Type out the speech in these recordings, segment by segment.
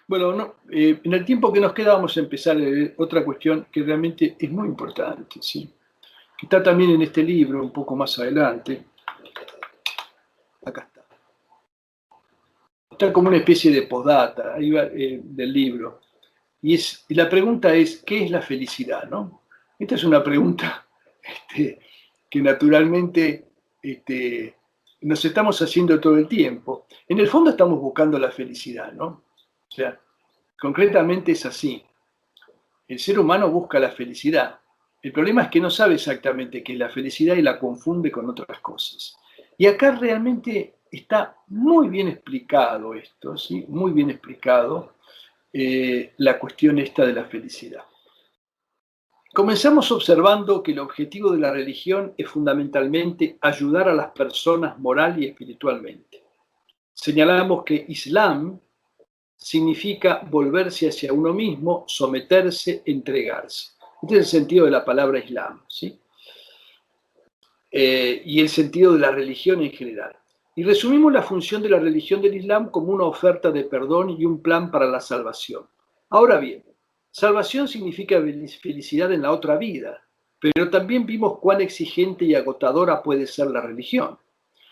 Bueno, no, en el tiempo que nos queda vamos a empezar otra cuestión que realmente es muy importante, ¿sí? Que está también en este libro, un poco más adelante. Acá está. Está como una especie de postdata ahí del libro. Y la pregunta es, ¿qué es la felicidad? ¿No? Esta es una pregunta que naturalmente nos estamos haciendo todo el tiempo. En el fondo estamos buscando la felicidad, ¿no? O sea, concretamente es así. El ser humano busca la felicidad. El problema es que no sabe exactamente qué es la felicidad y la confunde con otras cosas. Y acá realmente está muy bien explicado esto, ¿sí? Muy bien explicado la cuestión esta de la felicidad. Comenzamos observando que el objetivo de la religión es fundamentalmente ayudar a las personas moral y espiritualmente. Señalamos que Islam significa volverse hacia uno mismo, someterse, entregarse. Este es el sentido de la palabra Islam, ¿sí? Y el sentido de la religión en general. Y resumimos la función de la religión del Islam como una oferta de perdón y un plan para la salvación. Ahora bien, salvación significa felicidad en la otra vida, pero también vimos cuán exigente y agotadora puede ser la religión.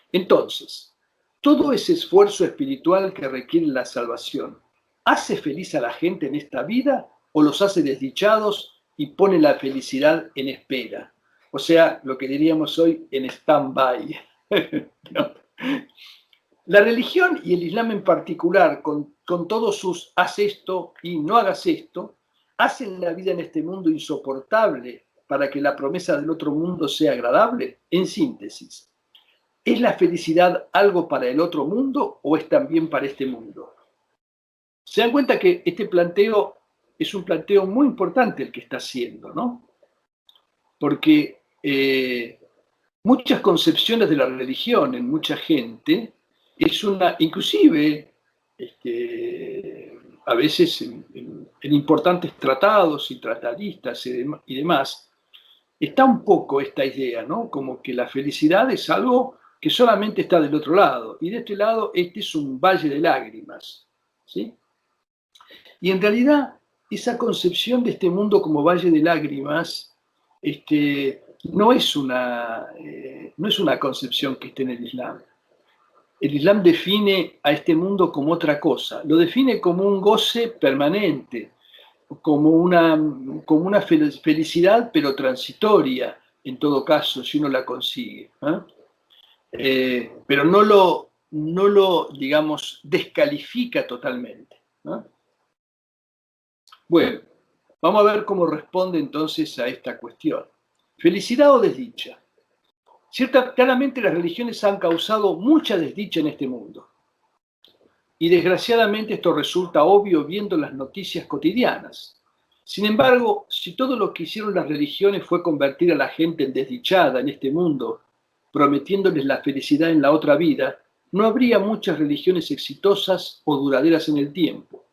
Entonces, todo ese esfuerzo espiritual que requiere la salvación, ¿hace feliz a la gente en esta vida o los hace desdichados y pone la felicidad en espera? O sea, lo que diríamos hoy en stand-by. ¿No? La religión y el Islam en particular, con todos sus haz esto y no hagas esto, hacen la vida en este mundo insoportable para que la promesa del otro mundo sea agradable. En síntesis, ¿es la felicidad algo para el otro mundo o es también para este mundo? Se dan cuenta que este planteo es un planteo muy importante el que está haciendo, ¿no? Porque muchas concepciones de la religión en mucha gente es una, inclusive, a veces en importantes tratados y tratadistas y demás, está un poco esta idea, ¿no? Como que la felicidad es algo que solamente está del otro lado. Y de este lado, este es un valle de lágrimas, ¿sí? Y en realidad, esa concepción de este mundo como valle de lágrimas no es una concepción que esté en el Islam. El Islam define a este mundo como otra cosa, lo define como un goce permanente, como una felicidad, pero transitoria, en todo caso, si uno la consigue. Pero no lo, digamos, descalifica totalmente. ¿No? Bueno, vamos a ver cómo responde entonces a esta cuestión. ¿Felicidad o desdicha? Claramente las religiones han causado mucha desdicha en este mundo. Y desgraciadamente esto resulta obvio viendo las noticias cotidianas. Sin embargo, si todo lo que hicieron las religiones fue convertir a la gente en desdichada en este mundo, prometiéndoles la felicidad en la otra vida, no habría muchas religiones exitosas o duraderas en el tiempo.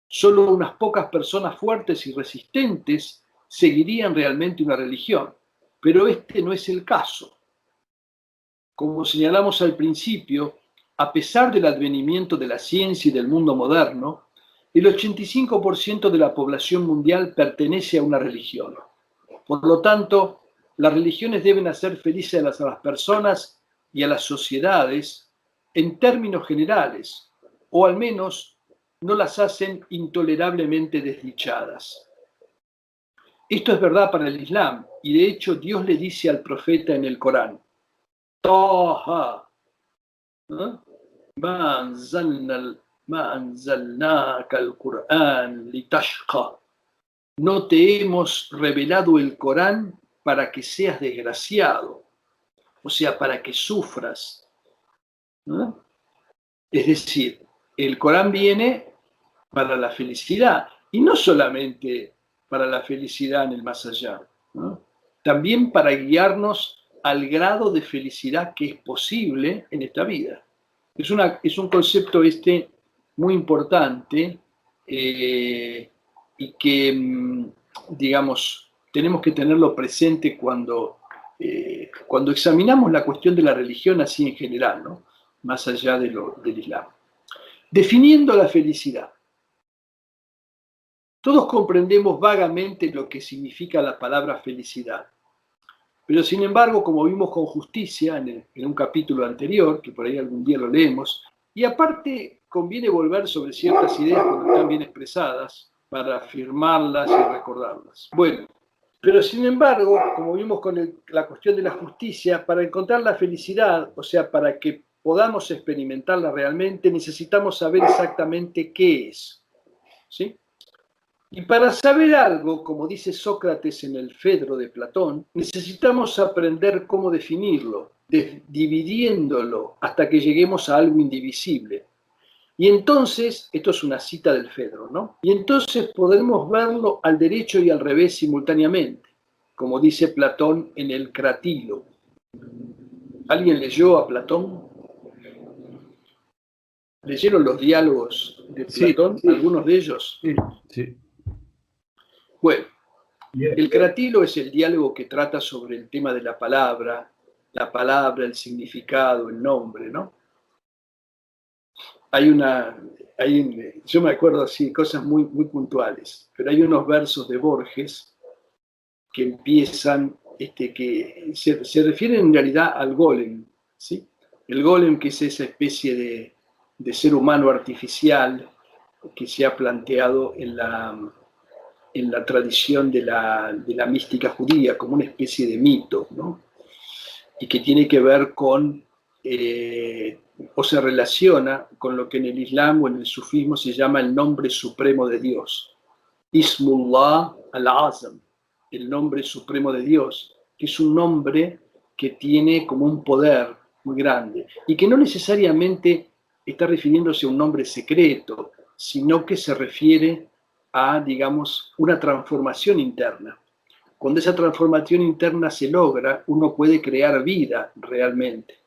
Solo unas pocas personas fuertes y resistentes seguirían realmente una religión, pero este no es el caso. Como señalamos al principio, a pesar del advenimiento de la ciencia y del mundo moderno, el 85% de la población mundial pertenece a una religión. Por lo tanto, las religiones deben hacer felices a las personas y a las sociedades en términos generales, o al menos no las hacen intolerablemente desdichadas. Esto es verdad para el Islam, y de hecho Dios le dice al profeta en el Corán, Taha, ma anzalnaka al-Qur'an litashqa. No te hemos revelado el Corán para que seas desgraciado, o sea, para que sufras. ¿No? Es decir, el Corán viene para la felicidad, y no solamente para la felicidad en el más allá, ¿no? También para guiarnos al grado de felicidad que es posible en esta vida. Es un concepto muy importante y que, digamos, tenemos que tenerlo presente cuando examinamos la cuestión de la religión así en general, ¿no? Más allá del Islam. Definiendo la felicidad. Todos comprendemos vagamente lo que significa la palabra felicidad. Pero sin embargo, como vimos con justicia en un capítulo anterior, que por ahí algún día lo leemos, y aparte conviene volver sobre ciertas ideas cuando están bien expresadas para afirmarlas y recordarlas. Bueno, pero sin embargo, como vimos con la cuestión de la justicia, para encontrar la felicidad, o sea, para que podamos experimentarla realmente, necesitamos saber exactamente qué es. ¿Sí? Y para saber algo, como dice Sócrates en el Fedro de Platón, necesitamos aprender cómo definirlo, dividiéndolo hasta que lleguemos a algo indivisible. Y entonces, esto es una cita del Fedro, ¿no? Y entonces podremos verlo al derecho y al revés simultáneamente, como dice Platón en el Cratilo. ¿Alguien leyó a Platón? ¿Leyeron los diálogos de Platón? Sí. ¿Algunos de ellos? Sí. Bueno, el Cratilo es el diálogo que trata sobre el tema de la palabra, el significado, el nombre, ¿no? Yo me acuerdo así, cosas muy, muy puntuales, pero hay unos versos de Borges que empiezan, que se refieren en realidad al golem, ¿sí? El golem, que es esa especie de ser humano artificial que se ha planteado en la tradición de la mística judía como una especie de mito, ¿no? Y que tiene que ver con, o se relaciona con lo que en el Islam o en el sufismo se llama el nombre supremo de Dios. Ismullah al-Azam, el nombre supremo de Dios, que es un nombre que tiene como un poder muy grande y que no necesariamente está refiriéndose a un nombre secreto, sino que se refiere a, digamos, una transformación interna. Cuando esa transformación interna se logra, uno puede crear vida realmente,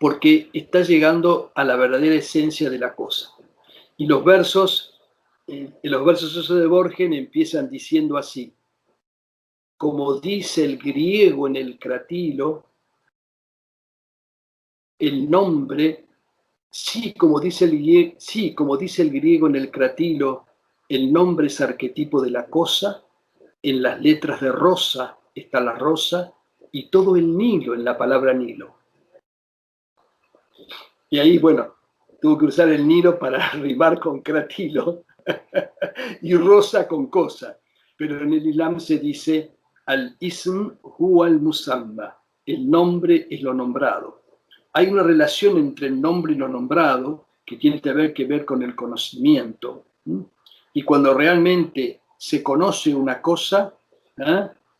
porque está llegando a la verdadera esencia de la cosa. Y los versos esos de Borges empiezan diciendo así: como dice el griego en el Cratilo, el nombre, como dice el griego en el Cratilo, el nombre es arquetipo de la cosa. En las letras de rosa está la rosa y todo el Nilo en la palabra Nilo. Y ahí, bueno, tuvo que usar el Nilo para rimar con Cratilo y rosa con cosa. Pero en el Islam se dice al-ism huwa al-musamma, el nombre es lo nombrado. Hay una relación entre el nombre y lo nombrado que tiene que ver con el conocimiento. Y cuando realmente se conoce una cosa,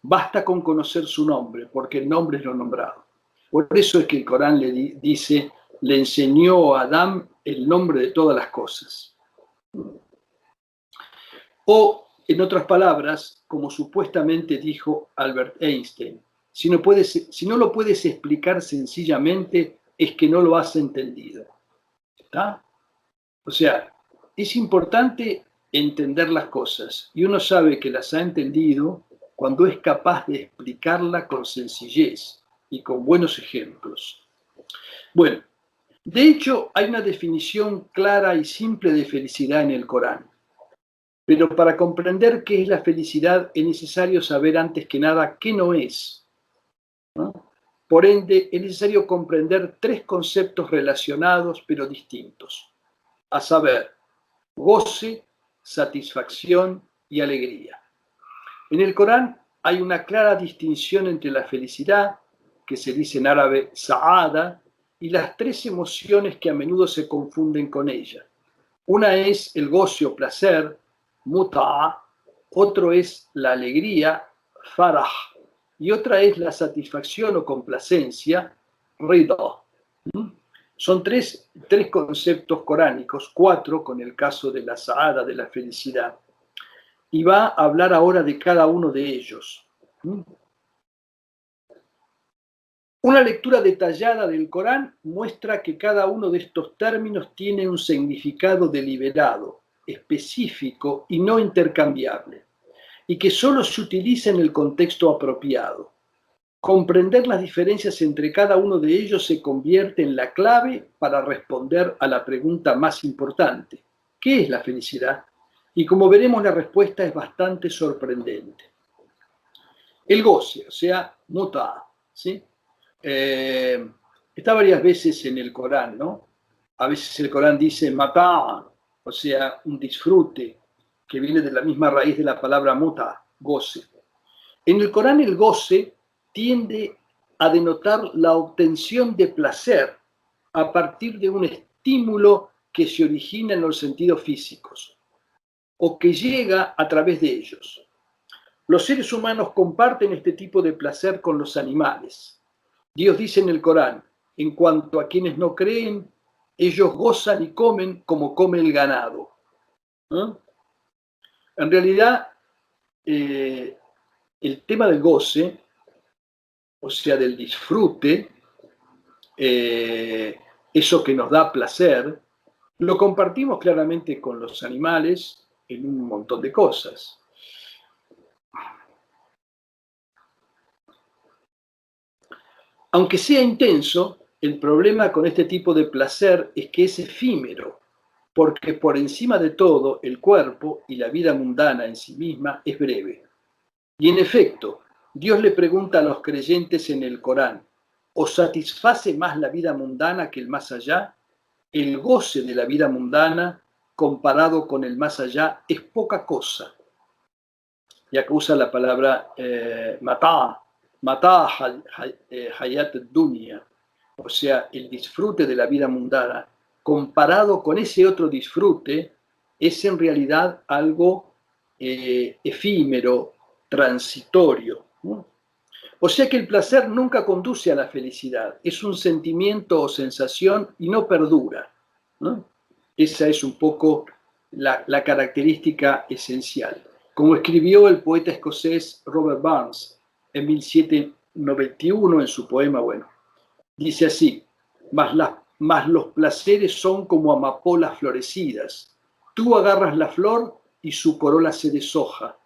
basta con conocer su nombre, porque el nombre es lo nombrado. Por eso es que el Corán le enseñó a Adán el nombre de todas las cosas. O, en otras palabras, como supuestamente dijo Albert Einstein, si no lo puedes explicar sencillamente, es que no lo has entendido. ¿Está? O sea, es importante entender las cosas, y uno sabe que las ha entendido cuando es capaz de explicarla con sencillez y con buenos ejemplos. Bueno, de hecho, hay una definición clara y simple de felicidad en el Corán. Pero para comprender qué es la felicidad es necesario saber antes que nada qué no es, ¿no? Por ende, es necesario comprender tres conceptos relacionados pero distintos, a saber, goce, satisfacción y alegría. En el Corán hay una clara distinción entre la felicidad, que se dice en árabe sa'ada, y las tres emociones que a menudo se confunden con ella. Una es el goce o placer, muta'a, otro es la alegría, farah, y otra es la satisfacción o complacencia, rida. Son tres conceptos coránicos, cuatro con el caso de la sa'ada, de la felicidad. Y va a hablar ahora de cada uno de ellos. Una lectura detallada del Corán muestra que cada uno de estos términos tiene un significado deliberado, específico y no intercambiable, y que solo se utiliza en el contexto apropiado. Comprender las diferencias entre cada uno de ellos se convierte en la clave para responder a la pregunta más importante: ¿qué es la felicidad? Y como veremos, la respuesta es bastante sorprendente. El goce, o sea, muta, ¿sí? Está varias veces en el Corán, ¿no? A veces el Corán dice matá, o sea, un disfrute, que viene de la misma raíz de la palabra muta, goce. En el Corán el goce tiende a denotar la obtención de placer a partir de un estímulo que se origina en los sentidos físicos o que llega a través de ellos. Los seres humanos comparten este tipo de placer con los animales. Dios dice en el Corán, en cuanto a quienes no creen, ellos gozan y comen como come el ganado. ¿No? En realidad, el tema del goce, o sea, del disfrute, eso que nos da placer, lo compartimos claramente con los animales en un montón de cosas. Aunque sea intenso, el problema con este tipo de placer es que es efímero, porque por encima de todo el cuerpo y la vida mundana en sí misma es breve. Y en efecto, Dios le pregunta a los creyentes en el Corán, ¿os satisface más la vida mundana que el más allá? El goce de la vida mundana comparado con el más allá es poca cosa. Y acá usa la palabra matá hayat dunya, o sea, el disfrute de la vida mundana, comparado con ese otro disfrute, es en realidad algo efímero, transitorio, ¿no? O sea que el placer nunca conduce a la felicidad, es un sentimiento o sensación y no perdura, ¿no? Esa es un poco la característica esencial. Como escribió el poeta escocés Robert Burns en 1791 en su poema, bueno, dice así, mas los placeres son como amapolas florecidas. Tú agarras la flor y su corola se deshoja,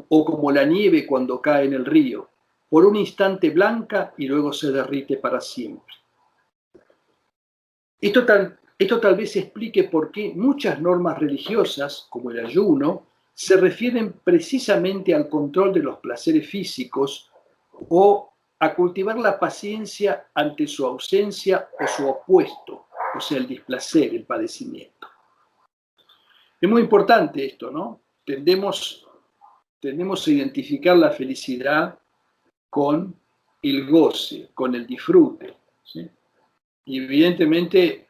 o como la nieve cuando cae en el río, por un instante blanca y luego se derrite para siempre. Esto tal vez explique por qué muchas normas religiosas, como el ayuno, se refieren precisamente al control de los placeres físicos o a cultivar la paciencia ante su ausencia o su opuesto, o sea, el displacer, el padecimiento. Es muy importante esto, ¿no? Tendemos a identificar la felicidad con el goce, con el disfrute, ¿sí? Y evidentemente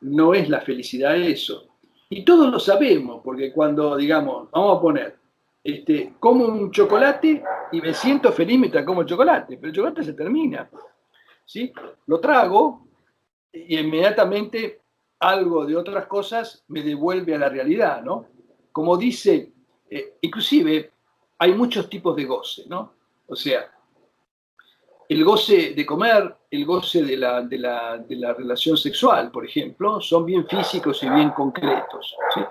no es la felicidad eso. Y todos lo sabemos, porque cuando, digamos, vamos a poner, como un chocolate y me siento feliz mientras como chocolate, pero el chocolate se termina, ¿sí? Lo trago y inmediatamente algo de otras cosas me devuelve a la realidad, ¿no? Como dice, inclusive hay muchos tipos de goce, ¿no? O sea, el goce de comer, el goce de la relación sexual, por ejemplo, son bien físicos y bien concretos, ¿sí?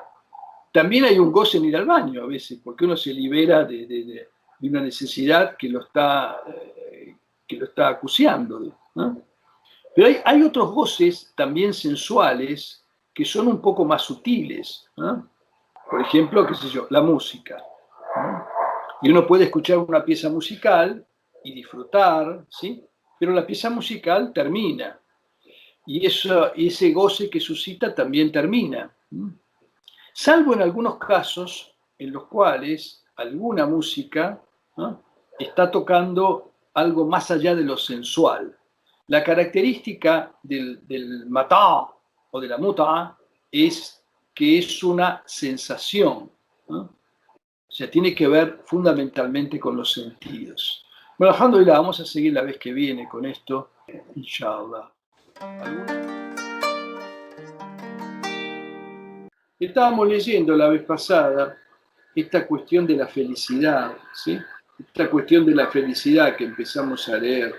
También hay un goce en ir al baño a veces, porque uno se libera de una necesidad que lo está acuciando, ¿no? Pero hay otros goces también sensuales que son un poco más sutiles, ¿no? Por ejemplo, qué sé yo, la música, ¿no? Y uno puede escuchar una pieza musical y disfrutar, ¿sí? Pero la pieza musical termina y ese goce que suscita también termina, ¿no? Salvo en algunos casos en los cuales alguna música, ¿no?, está tocando algo más allá de lo sensual. La característica del matá o de la muta es que es una sensación, ¿no? O sea, tiene que ver fundamentalmente con los sentidos. Bueno, alhamdulillah, vamos a seguir la vez que viene con esto, inshallah. Estábamos leyendo la vez pasada esta cuestión de la felicidad, ¿sí? Esta cuestión de la felicidad que empezamos a leer,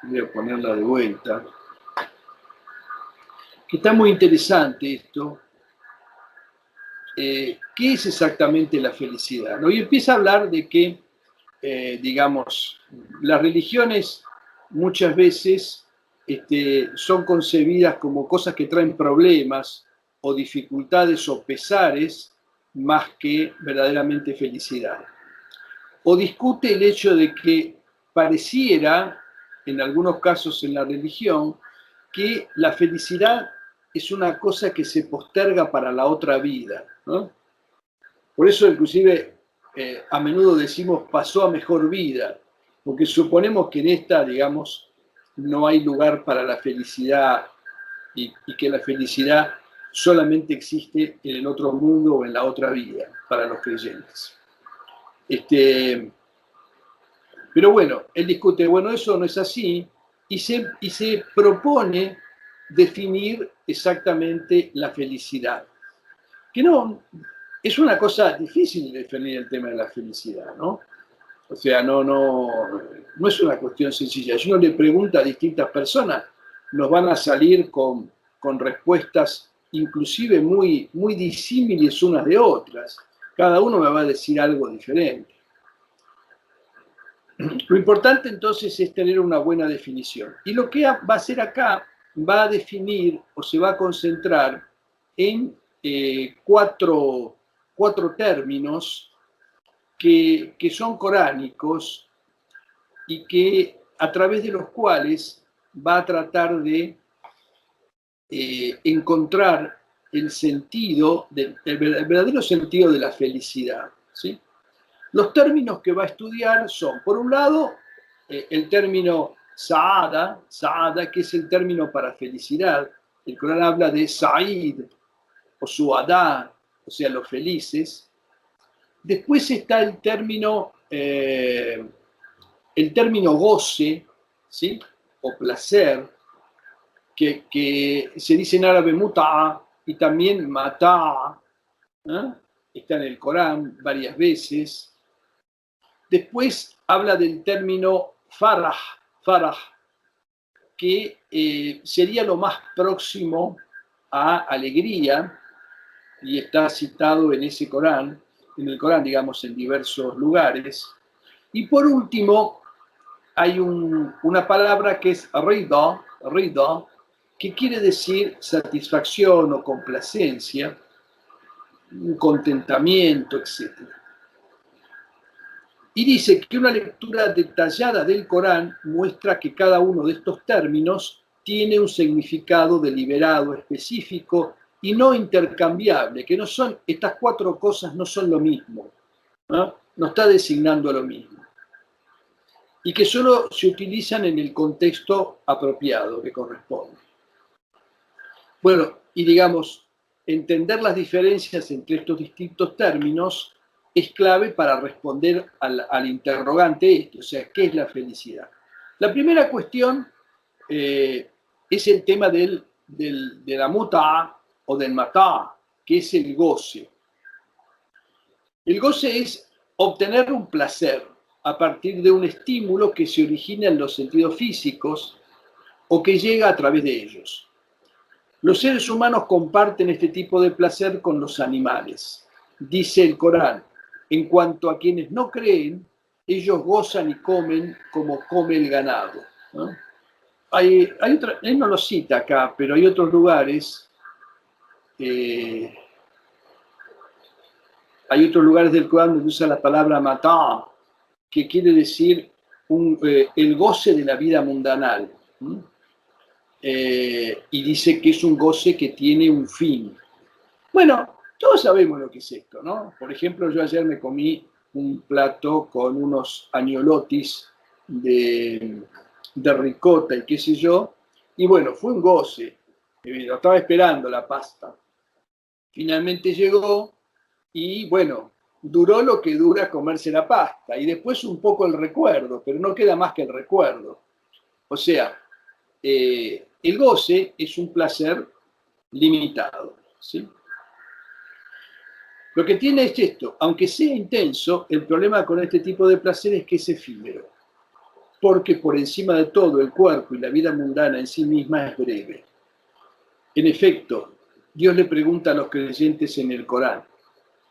voy a ponerla de vuelta, que está muy interesante esto. ¿Qué es exactamente la felicidad? ¿No? Y empieza a hablar de que, digamos, las religiones muchas veces son concebidas como cosas que traen problemas o dificultades o pesares más que verdaderamente felicidad. O discute el hecho de que pareciera, en algunos casos en la religión, que la felicidad es una cosa que se posterga para la otra vida, ¿no? Por eso inclusive a menudo decimos pasó a mejor vida, porque suponemos que en esta, digamos, no hay lugar para la felicidad y que la felicidad solamente existe en el otro mundo o en la otra vida para los creyentes. Pero bueno, él discute, bueno, eso no es así, y se propone definir exactamente la felicidad. Que no, es una cosa difícil de definir el tema de la felicidad, ¿no? O sea, no es una cuestión sencilla. Si uno le pregunta a distintas personas, nos van a salir con respuestas inclusive muy disímiles unas de otras. Cada uno me va a decir algo diferente. Lo importante entonces es tener una buena definición. Y lo que va a hacer acá va a definir o se va a concentrar en cuatro términos que son coránicos y que a través de los cuales va a tratar de encontrar el sentido, el verdadero sentido de la felicidad, ¿sí? Los términos que va a estudiar son, por un lado, el término Saada, que es el término para felicidad. El Corán habla de Sa'id o Suadá, o sea, los felices. Después está el término goce, ¿sí? O placer, que se dice en árabe muta'a y también mata'a, ¿eh? Está en el Corán varias veces. Después habla del término farah, que sería lo más próximo a alegría, y está citado en ese Corán, en el Corán, digamos, en diversos lugares. Y por último, hay una palabra que es rida, que quiere decir satisfacción o complacencia, un contentamiento, etc. Y dice que una lectura detallada del Corán muestra que cada uno de estos términos tiene un significado deliberado, específico y no intercambiable, que no son, estas cuatro cosas no son lo mismo, no está designando lo mismo, y que solo se utilizan en el contexto apropiado que corresponde. Bueno, y digamos, entender las diferencias entre estos distintos términos es clave para responder al interrogante este, o sea, ¿qué es la felicidad? La primera cuestión es el tema de la muta o del matá, que es el goce. El goce es obtener un placer a partir de un estímulo que se origina en los sentidos físicos o que llega a través de ellos. Los seres humanos comparten este tipo de placer con los animales. Dice el Corán, en cuanto a quienes no creen, ellos gozan y comen como come el ganado, ¿no? Él no lo cita acá, pero hay otros lugares, del Corán donde usa la palabra matá, que quiere decir el goce de la vida mundanal. Y dice que es un goce que tiene un fin. Bueno, todos sabemos lo que es esto, ¿no? Por ejemplo, yo ayer me comí un plato con unos agnolotis de ricota y qué sé yo, y bueno, fue un goce. Lo estaba esperando la pasta. Finalmente llegó y bueno, duró lo que dura comerse la pasta y después un poco el recuerdo, pero no queda más que el recuerdo. O sea, el goce es un placer limitado, ¿sí? Lo que tiene es esto, aunque sea intenso, el problema con este tipo de placer es que es efímero, porque por encima de todo el cuerpo y la vida mundana en sí misma es breve. En efecto, Dios le pregunta a los creyentes en el Corán,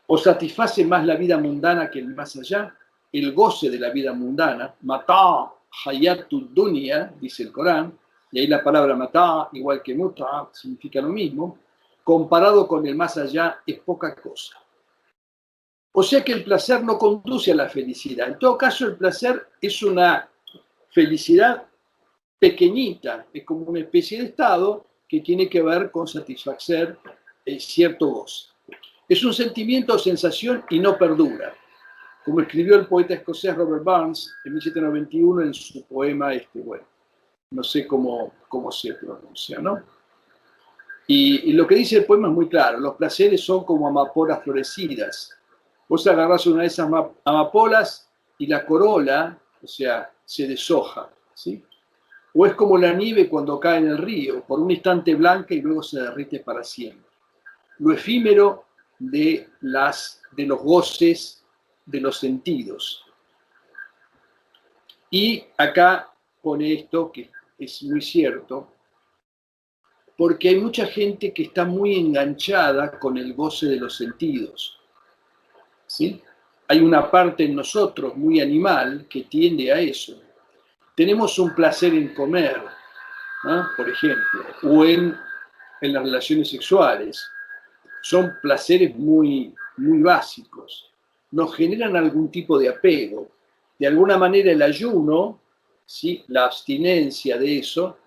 ¿os satisface más la vida mundana que el más allá? El goce de la vida mundana, matá, hayatud dunya, dice el Corán, y ahí la palabra matá, igual que mutá, significa lo mismo, comparado con el más allá es poca cosa. O sea que el placer no conduce a la felicidad. En todo caso, el placer es una felicidad pequeñita, es como una especie de estado que tiene que ver con satisfacer cierto goce. Es un sentimiento o sensación y no perdura, como escribió el poeta escocés Robert Burns en 1791 en su poema, bueno, no sé cómo se pronuncia, ¿no? Y lo que dice el poema es muy claro, los placeres son como amapolas florecidas. Vos agarrás una de esas amapolas y la corola, o sea, se deshoja, ¿sí? O es como la nieve cuando cae en el río, por un instante blanca y luego se derrite para siempre. Lo efímero de los goces de los sentidos. Y acá pone esto, que es muy cierto, porque hay mucha gente que está muy enganchada con el goce de los sentidos, ¿sí? Hay una parte en nosotros muy animal que tiende a eso. Tenemos un placer en comer, ¿no? Por ejemplo, o en las relaciones sexuales. Son placeres muy, muy básicos. Nos generan algún tipo de apego. De alguna manera el ayuno, ¿sí? La abstinencia de eso,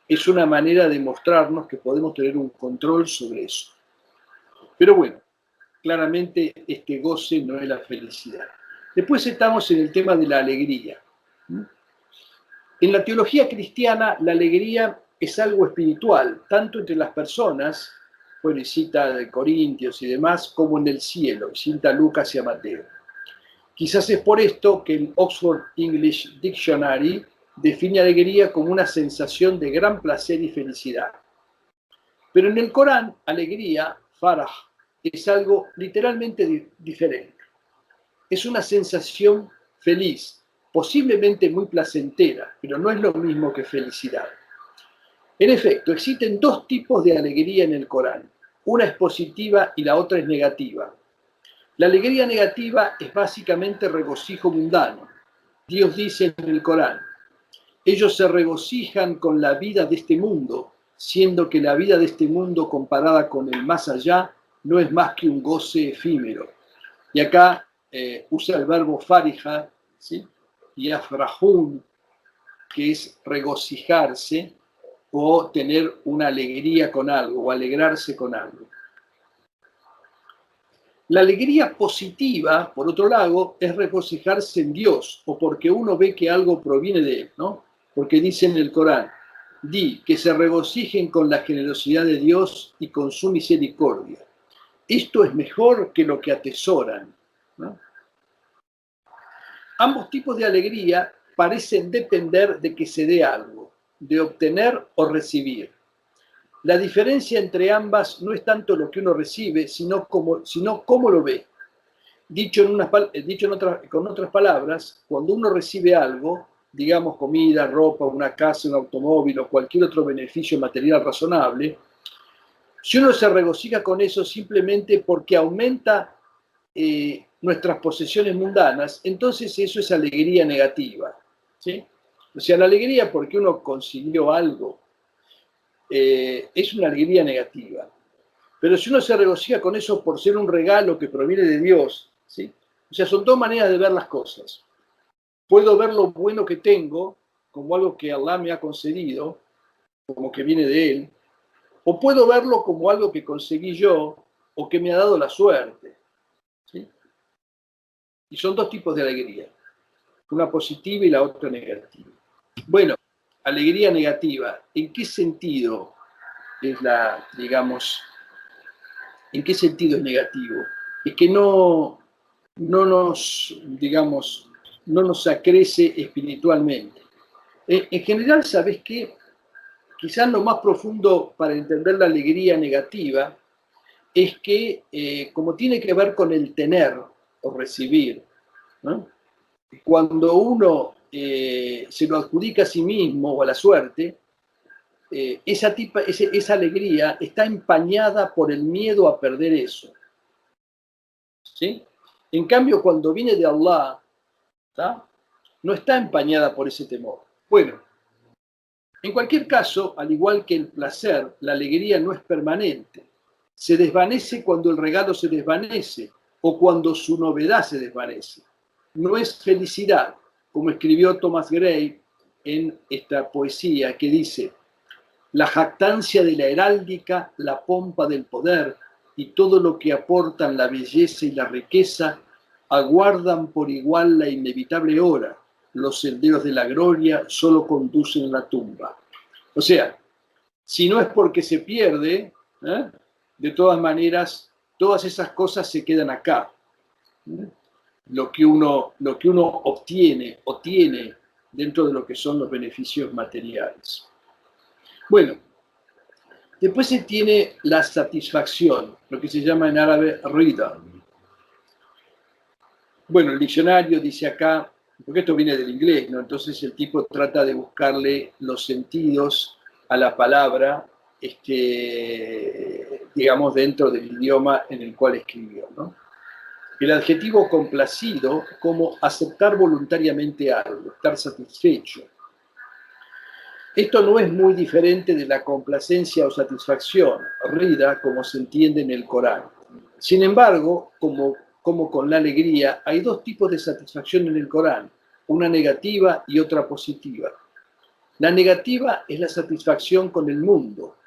es una manera de mostrarnos que podemos tener un control sobre eso. Pero bueno, claramente este goce no es la felicidad. Después estamos en el tema de la alegría. En la teología cristiana, la alegría es algo espiritual, tanto entre las personas, bueno, y cita de Corintios y demás, como en el cielo, y cita Lucas y a Mateo. Quizás es por esto que el Oxford English Dictionary define alegría como una sensación de gran placer y felicidad. Pero en el Corán, alegría, faraj, es algo literalmente diferente. Es una sensación feliz, posiblemente muy placentera, pero no es lo mismo que felicidad. En efecto, existen dos tipos de alegría en el Corán. Una es positiva y la otra es negativa. La alegría negativa es básicamente regocijo mundano. Dios dice en el Corán, ellos se regocijan con la vida de este mundo, siendo que la vida de este mundo comparada con el más allá no es más que un goce efímero. Y acá usa el verbo farija, ¿sí? Y afrahun, que es regocijarse o tener una alegría con algo o alegrarse con algo. La alegría positiva, por otro lado, es regocijarse en Dios o porque uno ve que algo proviene de Él, ¿no? Porque dice en el Corán, di que se regocijen con la generosidad de Dios y con su misericordia. Esto es mejor que lo que atesoran, ¿no? Ambos tipos de alegría parecen depender de que se dé algo, de obtener o recibir. La diferencia entre ambas no es tanto lo que uno recibe, sino cómo lo ve. Con otras palabras, cuando uno recibe algo, digamos comida, ropa, una casa, un automóvil o cualquier otro beneficio material razonable, si uno se regocija con eso simplemente porque aumenta nuestras posesiones mundanas, entonces eso es alegría negativa, ¿sí? O sea, la alegría porque uno consiguió algo es una alegría negativa. Pero si uno se regocija con eso por ser un regalo que proviene de Dios, ¿sí? O sea, son dos maneras de ver las cosas. Puedo ver lo bueno que tengo como algo que Allah me ha concedido, como que viene de Él, o puedo verlo como algo que conseguí yo o que me ha dado la suerte, ¿sí? Y son dos tipos de alegría, una positiva y la otra negativa. Bueno, alegría negativa, ¿en qué sentido es en qué sentido es negativo? Es que no nos acrece espiritualmente. En general, ¿sabes qué? Quizás lo más profundo para entender la alegría negativa es que, como tiene que ver con el tener o recibir, ¿no? Cuando uno se lo adjudica a sí mismo o a la suerte, esa alegría está empañada por el miedo a perder eso, ¿sí? En cambio, cuando viene de Allah, ¿tá? No está empañada por ese temor. Bueno, en cualquier caso, al igual que el placer, la alegría no es permanente. Se desvanece cuando el regalo se desvanece o cuando su novedad se desvanece. No es felicidad, como escribió Thomas Gray en esta poesía que dice: la jactancia de la heráldica, la pompa del poder y todo lo que aportan la belleza y la riqueza aguardan por igual la inevitable hora. Los senderos de la gloria solo conducen a la tumba. O sea, si no es porque se pierde, de todas maneras, todas esas cosas se quedan acá. Lo que uno obtiene o tiene dentro de lo que son los beneficios materiales. Bueno, después se tiene la satisfacción, lo que se llama en árabe rida. Bueno, el diccionario dice acá, porque esto viene del inglés, ¿no? Entonces el tipo trata de buscarle los sentidos a la palabra, digamos, dentro del idioma en el cual escribió, ¿no? El adjetivo complacido como aceptar voluntariamente algo, estar satisfecho. Esto no es muy diferente de la complacencia o satisfacción, rida, como se entiende en el Corán. Sin embargo, como con la alegría, hay dos tipos de satisfacción en el Corán, una negativa y otra positiva. La negativa es la satisfacción con el mundo.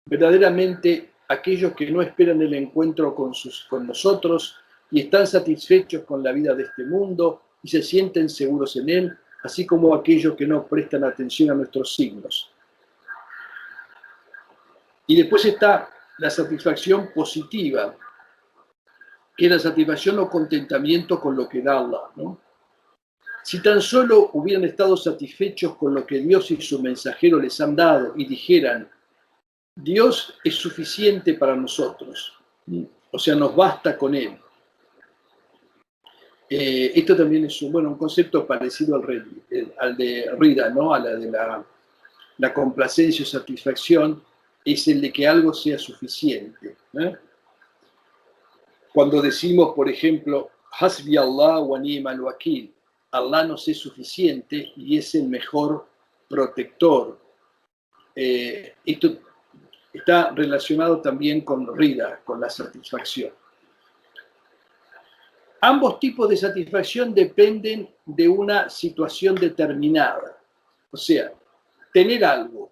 Verdaderamente, aquellos que no esperan el encuentro con nosotros y están satisfechos con la vida de este mundo y se sienten seguros en él, así como aquellos que no prestan atención a nuestros signos. Y después está la satisfacción positiva, que es la satisfacción o contentamiento con lo que da Allah, ¿no? Si tan solo hubieran estado satisfechos con lo que Dios y su mensajero les han dado y dijeran: Dios es suficiente para nosotros, o sea, nos basta con Él. Esto también es un concepto parecido al de Rida, ¿no? A la de la complacencia o satisfacción, es el de que algo sea suficiente. Cuando decimos, por ejemplo, Hasbi Allah wa ni'mal wakil, Allah nos es suficiente y es el mejor protector. Esto está relacionado también con Rida, con la satisfacción. Ambos tipos de satisfacción dependen de una situación determinada. O sea, tener algo.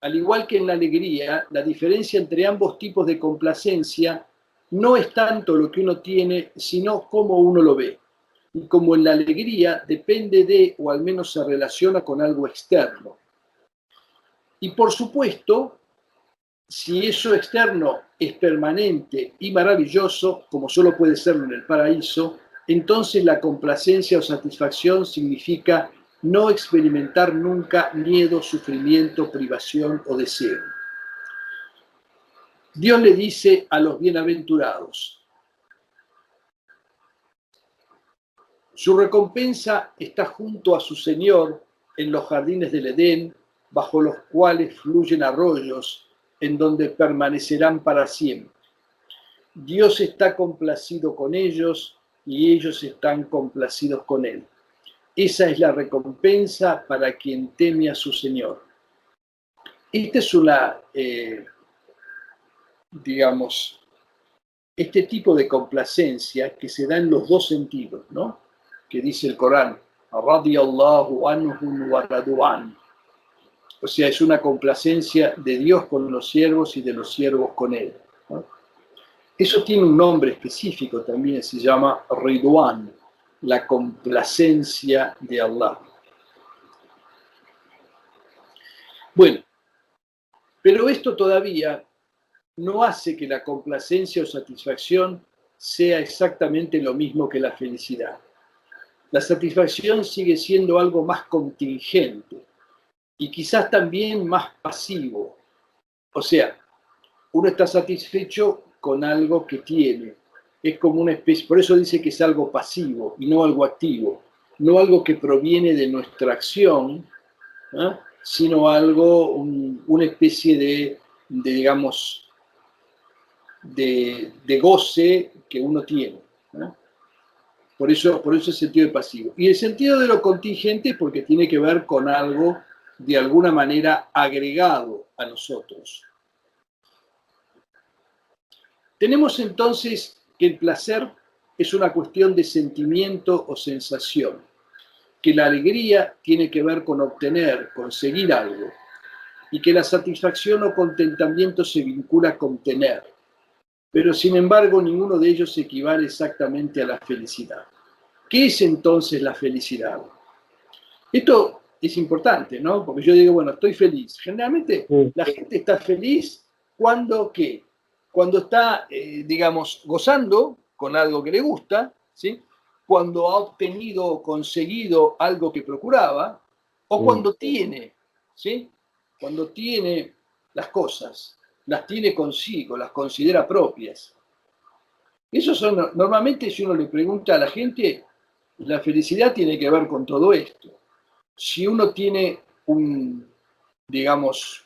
Al igual que en la alegría, la diferencia entre ambos tipos de complacencia no es tanto lo que uno tiene, sino cómo uno lo ve. Y como en la alegría depende de, o al menos se relaciona con algo externo. Y por supuesto, si eso externo es permanente y maravilloso, como solo puede serlo en el paraíso, entonces la complacencia o satisfacción significa no experimentar nunca miedo, sufrimiento, privación o deseo. Dios le dice a los bienaventurados: su recompensa está junto a su Señor en los jardines del Edén, bajo los cuales fluyen arroyos, en donde permanecerán para siempre. Dios está complacido con ellos y ellos están complacidos con Él. Esa es la recompensa para quien teme a su Señor. Esta es este tipo de complacencia que se da en los dos sentidos, ¿no? Que dice el Corán, radiyallahu anhum wa radu an. O sea, es una complacencia de Dios con los siervos y de los siervos con Él, ¿no? Eso tiene un nombre específico también, se llama Ridwan, la complacencia de Allah. Bueno, pero esto todavía no hace que la complacencia o satisfacción sea exactamente lo mismo que la felicidad. La satisfacción sigue siendo algo más contingente y quizás también más pasivo. O sea, uno está satisfecho con algo que tiene. Es como una especie, por eso dice que es algo pasivo y no algo activo. No algo que proviene de nuestra acción, sino algo, una especie digamos, de goce que uno tiene. Por eso el sentido de pasivo. Y el sentido de lo contingente es porque tiene que ver con algo de alguna manera agregado a nosotros. Tenemos entonces que el placer es una cuestión de sentimiento o sensación, que la alegría tiene que ver con obtener, conseguir algo, y que la satisfacción o contentamiento se vincula con tener. Pero sin embargo, ninguno de ellos equivale exactamente a la felicidad. ¿Qué es entonces la felicidad? Esto es importante, ¿no? Porque yo digo, bueno, estoy feliz. Generalmente la gente está feliz cuando, ¿qué? Cuando está, digamos, gozando con algo que le gusta, ¿sí? Cuando ha obtenido o conseguido algo que procuraba, o cuando tiene, ¿sí? Cuando tiene las cosas, las tiene consigo, las considera propias. Eso son, normalmente si uno le pregunta a la gente, la felicidad tiene que ver con todo esto. Si uno tiene digamos,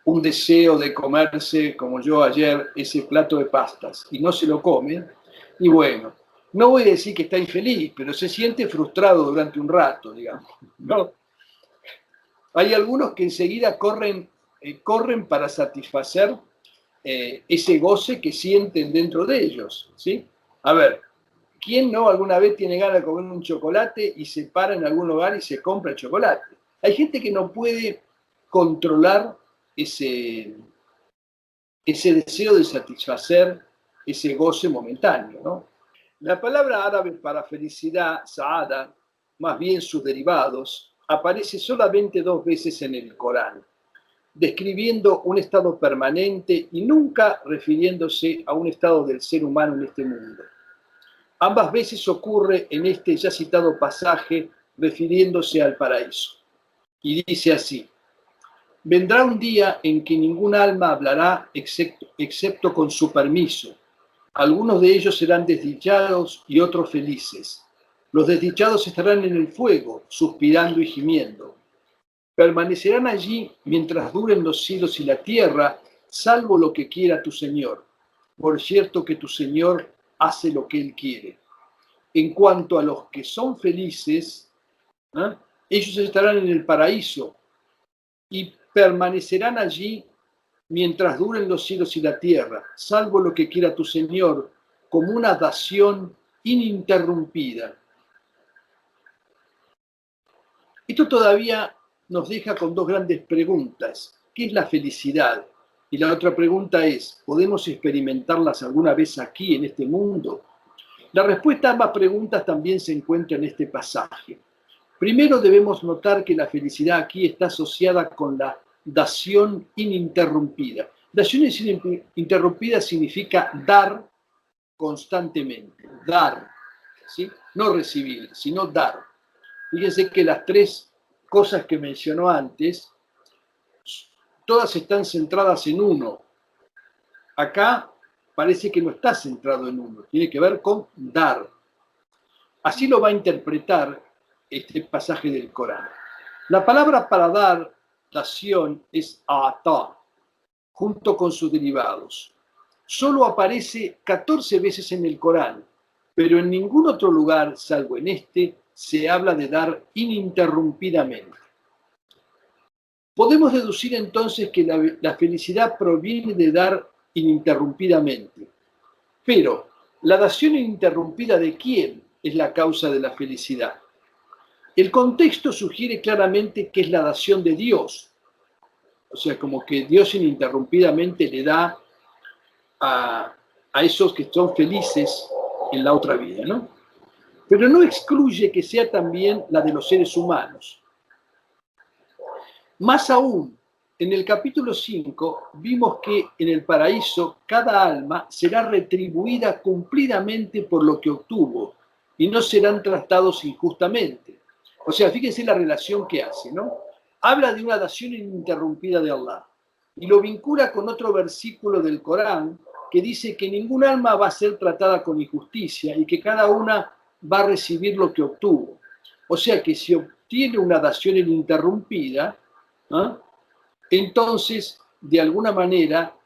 un deseo de comerse, como yo ayer, ese plato de pastas y no se lo come, y bueno, no voy a decir que está infeliz, pero se siente frustrado durante un rato, digamos, ¿no? Hay algunos que enseguida corren para satisfacer ese goce que sienten dentro de ellos, ¿sí? A ver, ¿quién no alguna vez tiene ganas de comer un chocolate y se para en algún lugar y se compra el chocolate? Hay gente que no puede controlar ese deseo de satisfacer ese goce momentáneo, ¿no? La palabra árabe para felicidad, saada, más bien sus derivados, aparece solamente 2 veces en el Corán, describiendo un estado permanente y nunca refiriéndose a un estado del ser humano en este mundo. Ambas veces ocurre en este ya citado pasaje refiriéndose al paraíso. Y dice así: vendrá un día en que ningún alma hablará excepto con su permiso. Algunos de ellos serán desdichados y otros felices. Los desdichados estarán en el fuego, suspirando y gimiendo. Permanecerán allí mientras duren los cielos y la tierra, salvo lo que quiera tu Señor. Por cierto que tu Señor hace lo que Él quiere. En cuanto a los que son felices, ¿eh? Ellos estarán en el paraíso y permanecerán allí mientras duren los cielos y la tierra, salvo lo que quiera tu Señor, como una dación ininterrumpida. Esto todavía nos deja con 2 grandes preguntas. ¿Qué es la felicidad? Y la otra pregunta es, ¿podemos experimentarlas alguna vez aquí, en este mundo? La respuesta a ambas preguntas también se encuentra en este pasaje. Primero debemos notar que la felicidad aquí está asociada con la dación ininterrumpida. Dación ininterrumpida significa dar constantemente, dar, ¿sí? No recibir, sino dar. Fíjense que las 3 cosas que mencionó antes, todas están centradas en uno. Acá parece que no está centrado en uno, tiene que ver con dar. Así lo va a interpretar este pasaje del Corán. La palabra para dar, dación, es ata, junto con sus derivados. Solo aparece 14 veces en el Corán, pero en ningún otro lugar, salvo en este, se habla de dar ininterrumpidamente. Podemos deducir entonces que la felicidad proviene de dar ininterrumpidamente. Pero, ¿la dación ininterrumpida de quién es la causa de la felicidad? El contexto sugiere claramente que es la dación de Dios. O sea, como que Dios ininterrumpidamente le da a esos que son felices en la otra vida, ¿no? Pero no excluye que sea también la de los seres humanos. Más aún, en el capítulo 5 vimos que en el paraíso cada alma será retribuida cumplidamente por lo que obtuvo y no serán tratados injustamente. O sea, fíjense la relación que hace, ¿no? Habla de una dación ininterrumpida de Allah y lo vincula con otro versículo del Corán que dice que ningún alma va a ser tratada con injusticia y que cada una va a recibir lo que obtuvo. O sea que si obtiene una dación ininterrumpida, ¿eh? Entonces, de alguna manera,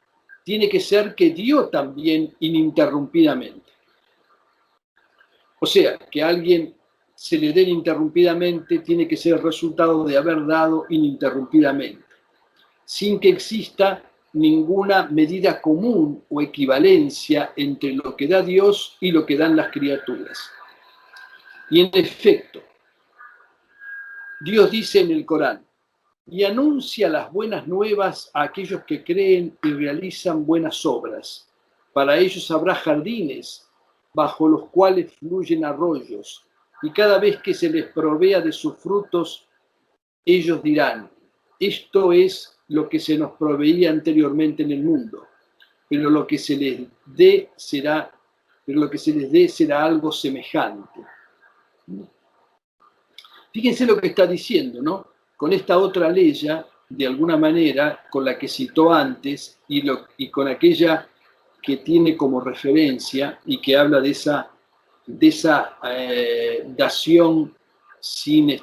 tiene que ser que dio también ininterrumpidamente. O sea, que a alguien se le dé ininterrumpidamente tiene que ser el resultado de haber dado ininterrumpidamente, sin que exista ninguna medida común o equivalencia entre lo que da Dios y lo que dan las criaturas. Y en efecto, Dios dice en el Corán: y anuncia las buenas nuevas a aquellos que creen y realizan buenas obras. Para ellos habrá jardines bajo los cuales fluyen arroyos, y cada vez que se les provea de sus frutos, ellos dirán: esto es lo que se nos proveía anteriormente en el mundo, pero lo que se les dé será algo semejante. Fíjense lo que está diciendo, ¿no? Con esta otra ley, de alguna manera, con la que citó antes y con aquella que tiene como referencia y que habla de esa dación sin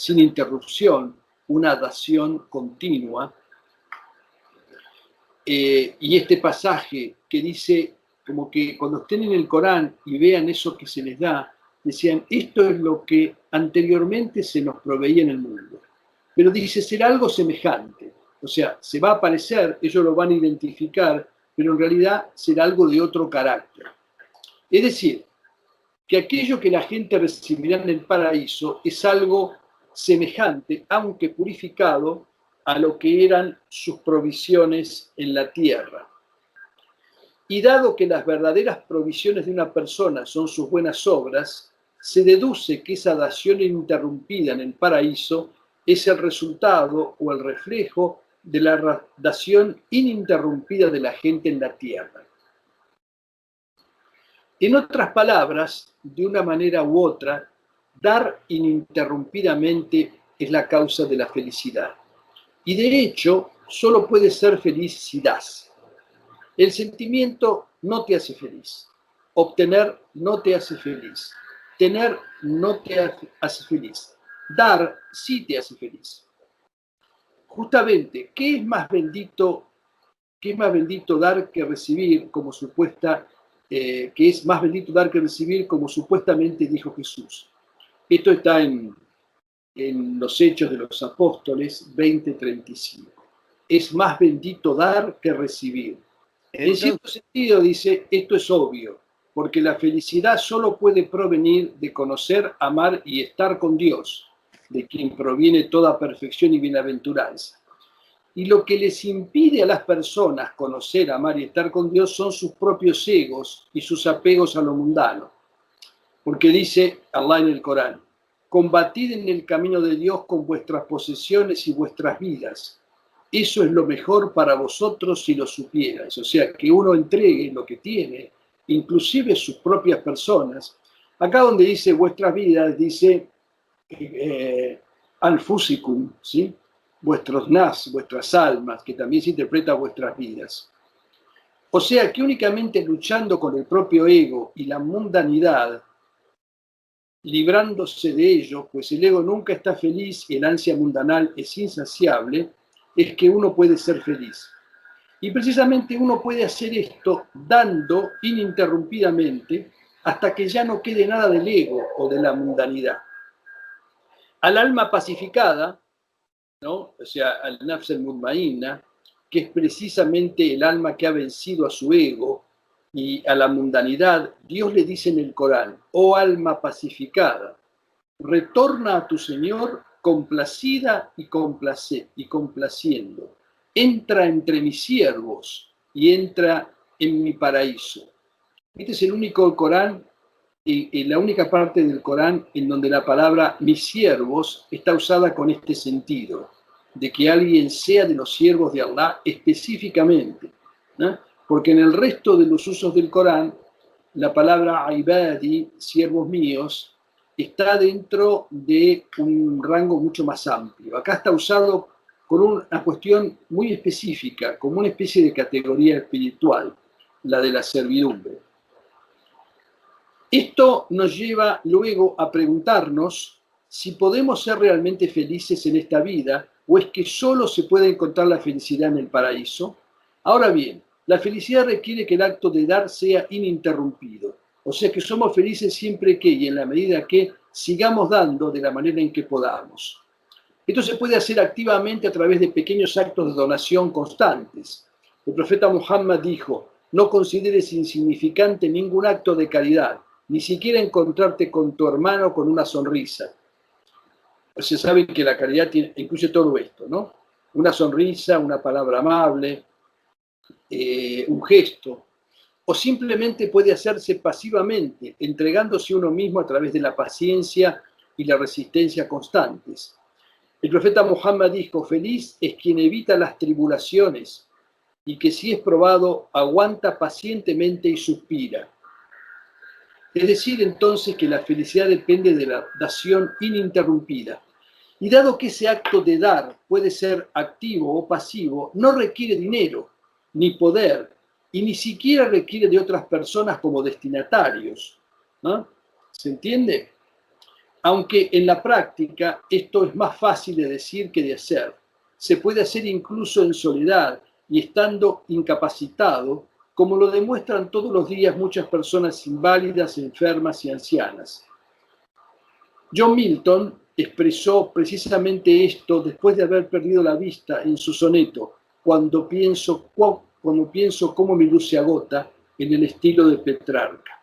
interrupción, una dación continua. Y este pasaje que dice, como que cuando estén en el Corán y vean eso que se les da, decían: esto es lo que anteriormente se nos proveía en el mundo. Pero dice, será algo semejante. O sea, se va a aparecer, ellos lo van a identificar, pero en realidad será algo de otro carácter. Es decir, que aquello que la gente recibirá en el paraíso es algo semejante, aunque purificado, a lo que eran sus provisiones en la tierra. Y dado que las verdaderas provisiones de una persona son sus buenas obras, se deduce que esa dación ininterrumpida en el paraíso es el resultado o el reflejo de la dación ininterrumpida de la gente en la tierra. En otras palabras, de una manera u otra, dar ininterrumpidamente es la causa de la felicidad. Y de hecho, solo puede ser feliz si das. El sentimiento no te hace feliz. Obtener no te hace feliz. Tener no te hace feliz. Dar sí te hace feliz. Justamente, ¿qué es más bendito dar que recibir, como supuestamente dijo Jesús? Esto está en los Hechos de los Apóstoles 20:35. Es más bendito dar que recibir. En cierto sentido, dice, esto es obvio, porque la felicidad solo puede provenir de conocer, amar y estar con Dios, de quien proviene toda perfección y bienaventuranza. Y lo que les impide a las personas conocer, amar y estar con Dios son sus propios egos y sus apegos a lo mundano. Porque dice Allah en el Corán: combatid en el camino de Dios con vuestras posesiones y vuestras vidas. Eso es lo mejor para vosotros si lo supierais. O sea, que uno entregue lo que tiene, inclusive sus propias personas. Acá donde dice vuestras vidas, dice anfusikum, ¿sí? Vuestros nas, vuestras almas, que también se interpreta vuestras vidas. O sea, que únicamente luchando con el propio ego y la mundanidad, librándose de ello, pues el ego nunca está feliz y el ansia mundanal es insaciable, es que uno puede ser feliz. Y precisamente uno puede hacer esto dando ininterrumpidamente hasta que ya no quede nada del ego o de la mundanidad. Al alma pacificada, ¿no? O sea, al nafs al-mutmainna, que es precisamente el alma que ha vencido a su ego y a la mundanidad, Dios le dice en el Corán: oh alma pacificada, retorna a tu Señor complacida y complaciendo. Entra entre mis siervos y entra en mi paraíso. Este es el único Corán, la única parte del Corán en donde la palabra mis siervos está usada con este sentido, de que alguien sea de los siervos de Allah específicamente, ¿no? Porque en el resto de los usos del Corán, la palabra ibadi, siervos míos, está dentro de un rango mucho más amplio. Acá está usado con una cuestión muy específica, como una especie de categoría espiritual, la de la servidumbre. Esto nos lleva luego a preguntarnos si podemos ser realmente felices en esta vida o es que solo se puede encontrar la felicidad en el paraíso. Ahora bien, la felicidad requiere que el acto de dar sea ininterrumpido. O sea que somos felices siempre que y en la medida que sigamos dando de la manera en que podamos. Esto se puede hacer activamente a través de pequeños actos de donación constantes. El profeta Muhammad dijo: no consideres insignificante ningún acto de caridad, ni siquiera encontrarte con tu hermano con una sonrisa. Pues se sabe que la caridad incluye todo esto, ¿no? Una sonrisa, una palabra amable, un gesto, o simplemente puede hacerse pasivamente, entregándose uno mismo a través de la paciencia y la resistencia constantes. El profeta Muhammad dijo: feliz es quien evita las tribulaciones y que si es probado aguanta pacientemente y suspira. Es decir, entonces, que la felicidad depende de la dación ininterrumpida. Y dado que ese acto de dar puede ser activo o pasivo, no requiere dinero, ni poder, y ni siquiera requiere de otras personas como destinatarios, ¿no? ¿Se entiende? Aunque en la práctica esto es más fácil de decir que de hacer. Se puede hacer incluso en soledad y estando incapacitado, como lo demuestran todos los días muchas personas inválidas, enfermas y ancianas. John Milton expresó precisamente esto después de haber perdido la vista en su soneto, cuando pienso cómo mi luz se agota, en el estilo de Petrarca.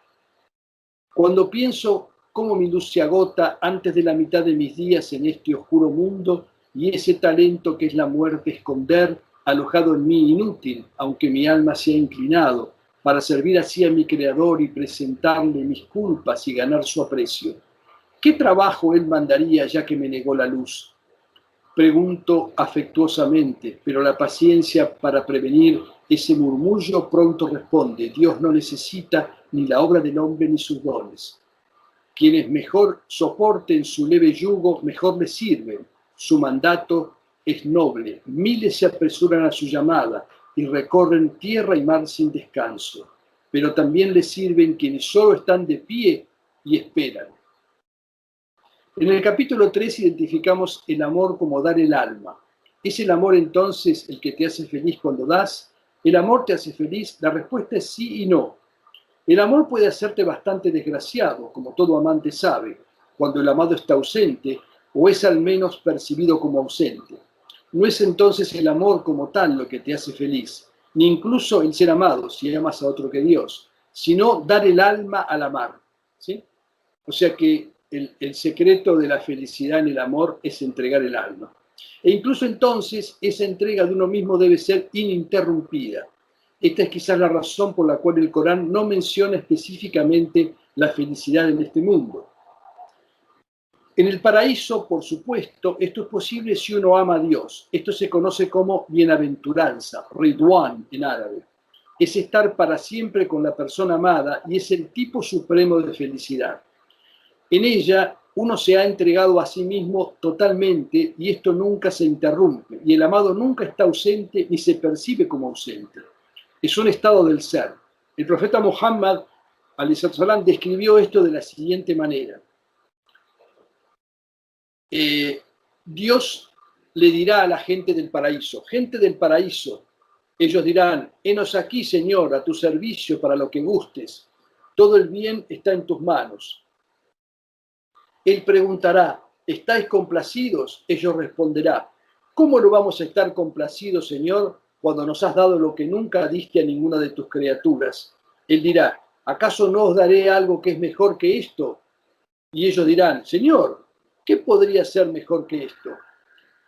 Cuando pienso cómo mi luz se agota antes de la mitad de mis días en este oscuro mundo, y ese talento que es la muerte esconder, alojado en mí inútil, aunque mi alma se ha inclinado, para servir así a mi Creador y presentarle mis culpas y ganar su aprecio. ¿Qué trabajo él mandaría ya que me negó la luz? Pregunto afectuosamente, pero la paciencia para prevenir ese murmullo pronto responde: Dios no necesita ni la obra del hombre ni sus dones. Quienes mejor soporten su leve yugo, mejor le sirven. Su mandato es noble. Miles se apresuran a su llamada y recorren tierra y mar sin descanso. Pero también le sirven quienes solo están de pie y esperan. En el capítulo 3 identificamos el amor como dar el alma. ¿Es el amor entonces el que te hace feliz cuando das? ¿El amor te hace feliz? La respuesta es sí y no. El amor puede hacerte bastante desgraciado, como todo amante sabe, cuando el amado está ausente o es al menos percibido como ausente. No es entonces el amor como tal lo que te hace feliz, ni incluso el ser amado, si amas a otro que Dios, sino dar el alma al amar, ¿sí? O sea que el secreto de la felicidad en el amor es entregar el alma. E incluso entonces esa entrega de uno mismo debe ser ininterrumpida. Esta es quizás la razón por la cual el Corán no menciona específicamente la felicidad en este mundo. En el paraíso, por supuesto, esto es posible si uno ama a Dios. Esto se conoce como bienaventuranza, ridwan en árabe. Es estar para siempre con la persona amada y es el tipo supremo de felicidad. En ella uno se ha entregado a sí mismo totalmente y esto nunca se interrumpe. Y el amado nunca está ausente ni se percibe como ausente. Es un estado del ser. El profeta Muhammad ﷺ describió esto de la siguiente manera. Dios le dirá a la gente del paraíso: gente del paraíso, ellos dirán: henos aquí, Señor, a tu servicio para lo que gustes. Todo el bien está en tus manos. Él preguntará: ¿estáis complacidos? Ellos responderán: ¿cómo no vamos a estar complacidos, Señor, cuando nos has dado lo que nunca diste a ninguna de tus criaturas? Él dirá: ¿acaso no os daré algo que es mejor que esto? Y ellos dirán: Señor, ¿qué podría ser mejor que esto?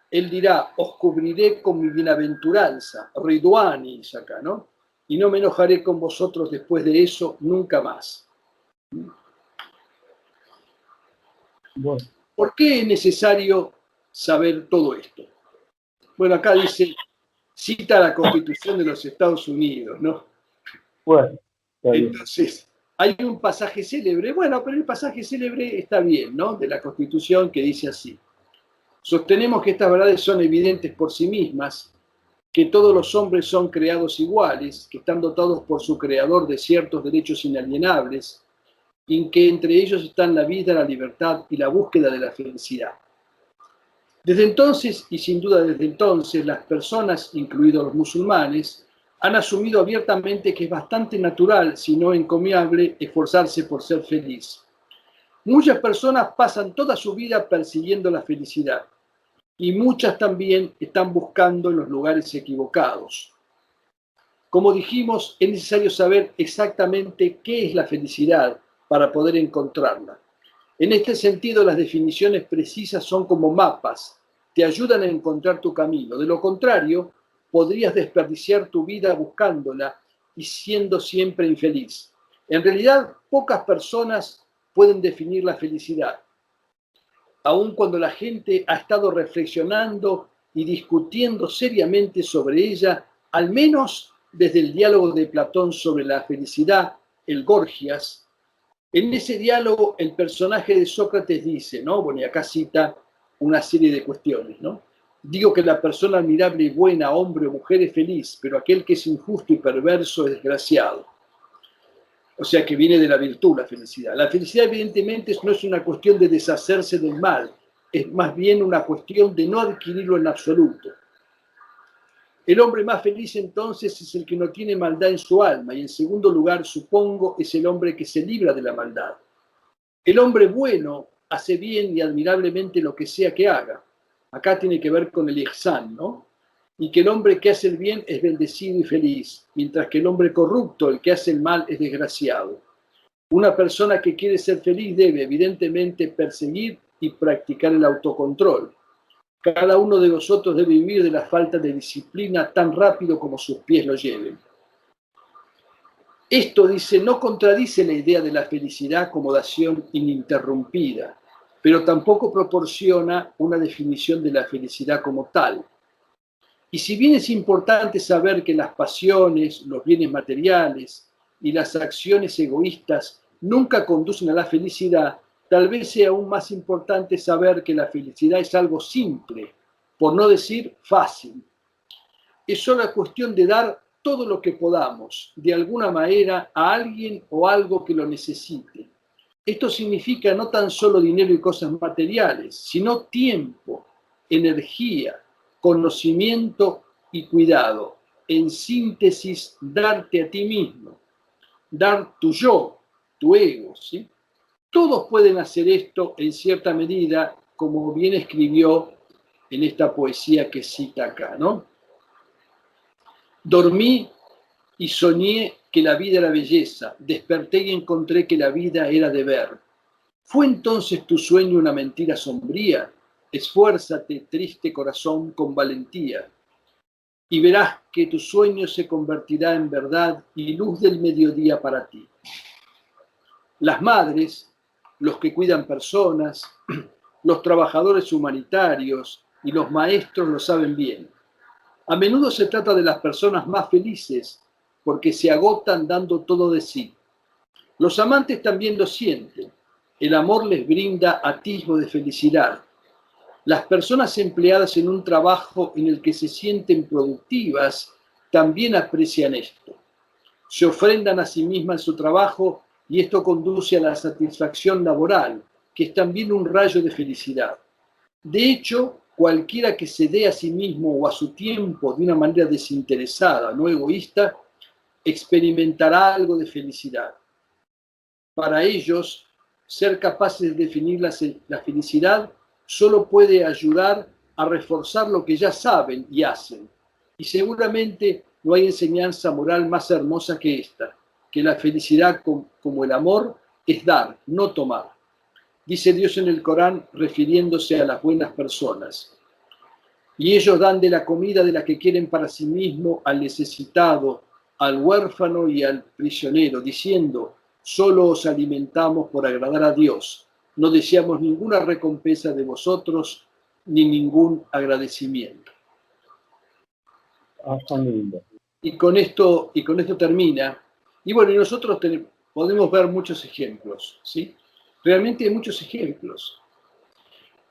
Él dirá: os cubriré con mi bienaventuranza, Ridwanis acá, ¿no? Y no me enojaré con vosotros después de eso nunca más. Bueno, ¿Por qué es necesario saber todo esto? Bueno, acá dice, cita la Constitución de los Estados Unidos, ¿no? bueno, está bien. Entonces, hay un pasaje célebre, bueno, pero el pasaje célebre está bien, ¿no? De la Constitución, que dice así: sostenemos que estas verdades son evidentes por sí mismas, que todos los hombres son creados iguales, que están dotados por su creador de ciertos derechos inalienables, y que entre ellos están la vida, la libertad y la búsqueda de la felicidad. Desde entonces, y sin duda desde entonces, las personas, incluidos los musulmanes, han asumido abiertamente que es bastante natural, si no encomiable, esforzarse por ser feliz. Muchas personas pasan toda su vida persiguiendo la felicidad. y muchas también están buscando en los lugares equivocados. Como dijimos, es necesario saber exactamente qué es la felicidad para poder encontrarla. En este sentido, las definiciones precisas son como mapas, te ayudan a encontrar tu camino. De lo contrario, podrías desperdiciar tu vida buscándola y siendo siempre infeliz. En realidad, pocas personas pueden definir la felicidad. Aun cuando la gente ha estado reflexionando y discutiendo seriamente sobre ella, al menos desde el diálogo de Platón sobre la felicidad, el Gorgias, en ese diálogo el personaje de Sócrates dice, ¿no? Bueno, y acá cita una serie de cuestiones, ¿no? Digo que la persona admirable y buena, hombre o mujer, es feliz, pero aquel que es injusto y perverso es desgraciado. O sea que viene de la virtud la felicidad. La felicidad evidentemente no es una cuestión de deshacerse del mal, es más bien una cuestión de no adquirirlo en absoluto. El hombre más feliz entonces es el que no tiene maldad en su alma y en segundo lugar, supongo, es el hombre que se libra de la maldad. El hombre bueno hace bien y admirablemente lo que sea que haga. Acá tiene que ver con el ihsán, ¿no? Y que el hombre que hace el bien es bendecido y feliz, mientras que el hombre corrupto, el que hace el mal, es desgraciado. Una persona que quiere ser feliz debe, evidentemente, perseguir y practicar el autocontrol. Cada uno de nosotros debe vivir de la falta de disciplina tan rápido como sus pies lo lleven. Esto, dice, no contradice la idea de la felicidad como dación ininterrumpida, pero tampoco proporciona una definición de la felicidad como tal. Y si bien es importante saber que las pasiones, los bienes materiales y las acciones egoístas nunca conducen a la felicidad, tal vez sea aún más importante saber que la felicidad es algo simple, por no decir fácil. Es solo cuestión de dar todo lo que podamos, de alguna manera, a alguien o algo que lo necesite. Esto significa no tan solo dinero y cosas materiales, sino tiempo, energía, conocimiento y cuidado. En síntesis, darte a ti mismo, dar tu yo, tu ego, ¿sí? Todos pueden hacer esto en cierta medida, como bien escribió en esta poesía que cita acá, ¿no? Dormí y soñé que la vida era belleza, desperté y encontré que la vida era deber. ¿Fue entonces tu sueño una mentira sombría? Esfuérzate, triste corazón, con valentía, y verás que tu sueño se convertirá en verdad y luz del mediodía para ti. Las madres, los que cuidan personas, los trabajadores humanitarios y los maestros lo saben bien. A menudo se trata de las personas más felices porque se agotan dando todo de sí. Los amantes también lo sienten. El amor les brinda atisbo de felicidad. Las personas empleadas en un trabajo en el que se sienten productivas también aprecian esto. Se ofrendan a sí mismas en su trabajo y esto conduce a la satisfacción laboral, que es también un rayo de felicidad. De hecho, cualquiera que se dé a sí mismo o a su tiempo de una manera desinteresada, no egoísta, experimentará algo de felicidad. Para ellos, ser capaces de definir la felicidad solo puede ayudar a reforzar lo que ya saben y hacen. Y seguramente no hay enseñanza moral más hermosa que esta, que la felicidad como el amor es dar, no tomar. Dice Dios en el Corán refiriéndose a las buenas personas. Y ellos dan de la comida de la que quieren para sí mismo al necesitado, al huérfano y al prisionero, diciendo, solo os alimentamos por agradar a Dios, no deseamos ninguna recompensa de vosotros ni ningún agradecimiento. Tan lindo. Y con esto termina. Y bueno, y nosotros podemos ver muchos ejemplos, ¿sí? Realmente hay muchos ejemplos.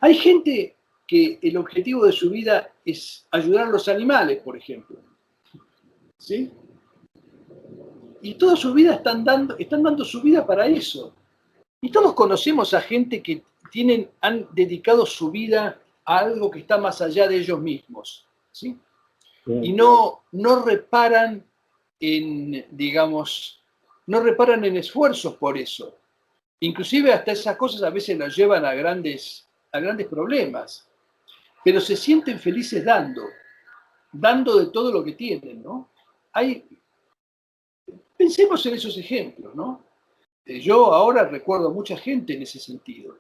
Hay gente que el objetivo de su vida es ayudar a los animales, por ejemplo. ¿Sí? Y toda su vida están dando su vida para eso. Y todos conocemos a gente que han dedicado su vida a algo que está más allá de ellos mismos. ¿Sí? Y no reparan no reparan en esfuerzos por eso. Inclusive hasta esas cosas a veces nos llevan a grandes problemas. pero se sienten felices dando de todo lo que tienen, ¿no? Pensemos en esos ejemplos, ¿no? Yo ahora recuerdo a mucha gente en ese sentido.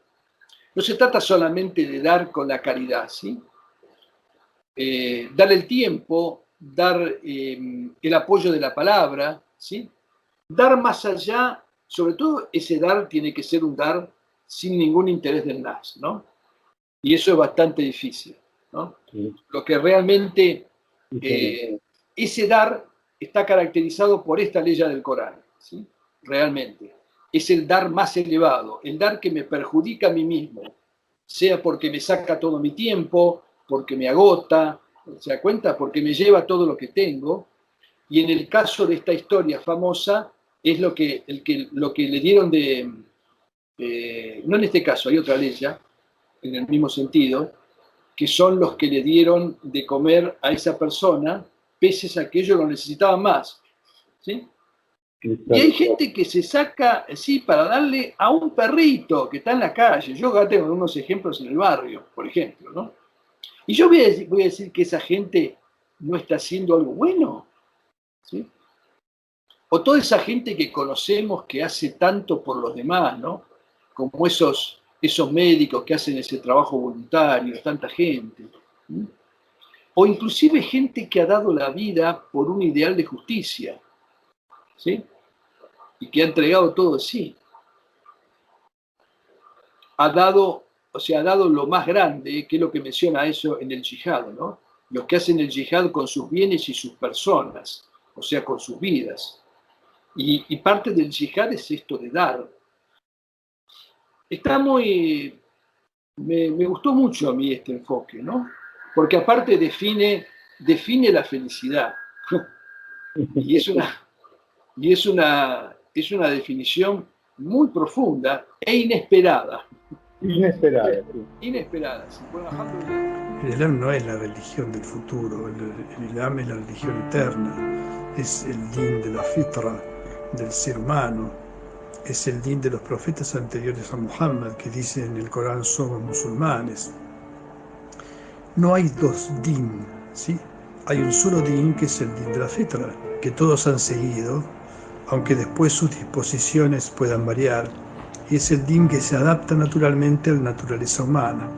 No se trata solamente de dar con la caridad, ¿sí? Dar el tiempo, dar el apoyo de la palabra, ¿sí? Dar más allá, sobre todo ese dar tiene que ser un dar sin ningún interés del nas, ¿no? Y eso es bastante difícil, ¿no? Sí. Lo que realmente, Sí. ese dar está caracterizado por esta ley del Corán, ¿sí? Realmente. Es el dar más elevado, el dar que me perjudica a mí mismo, sea porque me saca todo mi tiempo, porque me agota, ¿se da cuenta? Porque me lleva todo lo que tengo. Y en el caso de esta historia famosa, es lo que le dieron no en este caso, hay otra ley ya, en el mismo sentido, que son los que le dieron de comer a esa persona, pese a que ellos lo necesitaban más. ¿Sí? Y hay gente que se saca, sí, para darle a un perrito que está en la calle. Yo acá tengo unos ejemplos en el barrio, por ejemplo, ¿no? Y yo voy a decir que esa gente no está haciendo algo bueno, ¿sí? O toda esa gente que conocemos que hace tanto por los demás, ¿no? Como esos médicos que hacen ese trabajo voluntario, tanta gente. ¿Sí? O inclusive gente que ha dado la vida por un ideal de justicia, ¿sí? Y que ha entregado todo de sí. Ha dado lo más grande, que es lo que menciona eso en el yihad, ¿no? Los que hacen el yihad con sus bienes y sus personas, o sea, con sus vidas. Y parte del yihad es esto de dar. Está muy... Me gustó mucho a mí este enfoque, ¿no? Porque aparte define la felicidad. Y es una definición muy profunda e inesperada. Inesperada. Sí. Inesperada. Sí. Bueno, el Islam no es la religión del futuro, el Islam es la religión eterna, es el din de la fitra, del ser humano, es el din de los profetas anteriores a Muhammad, que dicen en el Corán somos musulmanes. No hay dos din, ¿sí? Hay un solo din que es el din de la fitra, que todos han seguido, aunque después sus disposiciones puedan variar, y es el din que se adapta naturalmente a la naturaleza humana.